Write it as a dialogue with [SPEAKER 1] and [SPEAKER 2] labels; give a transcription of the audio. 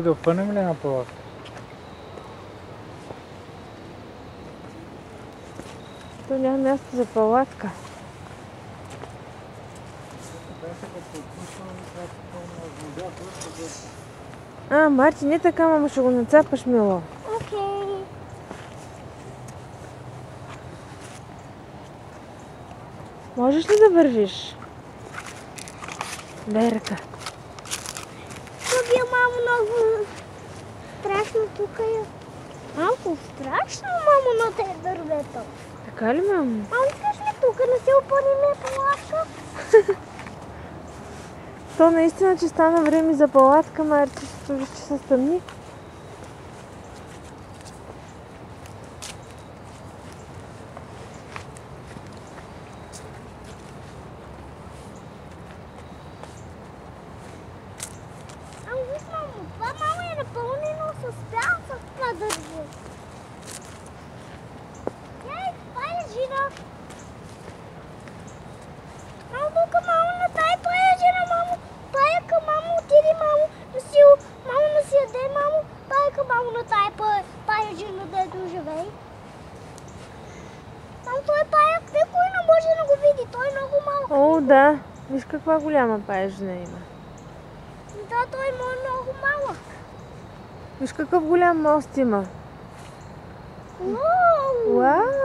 [SPEAKER 1] Да опънем ли на палатка?
[SPEAKER 2] То няма място за палатка. Марти, не така, мама, ще го нацапаш, мило.
[SPEAKER 3] Окей.
[SPEAKER 2] Можеш ли да вържиш? Дай ръка.
[SPEAKER 3] Тук е мамо много страшно тук е. Малко страшно, мамо, на тези дървета.
[SPEAKER 2] Така ли, мамо?
[SPEAKER 3] Мамо, искаш ли тук да се опънем палатка?
[SPEAKER 2] То наистина, че стана време за палатка, Марти, виж, че се стъмни.
[SPEAKER 3] Виж, мамо, това мамо е напълнено с пял с това дърво. Това е жена. Мамо, тук мамо, на тая това е жена, мамо. Тая към мамо, отиди, мамо, мамо, да си яде, мамо. Тая към мамо, на тая жена, дето живее. Мамо, той е паяк, никой не може да го види, той е много малък.
[SPEAKER 2] О, да. Виж каква голяма паежна има.
[SPEAKER 3] Да, той е много малък.
[SPEAKER 2] Виж какъв голям мост има.
[SPEAKER 3] Уау!
[SPEAKER 2] Уау!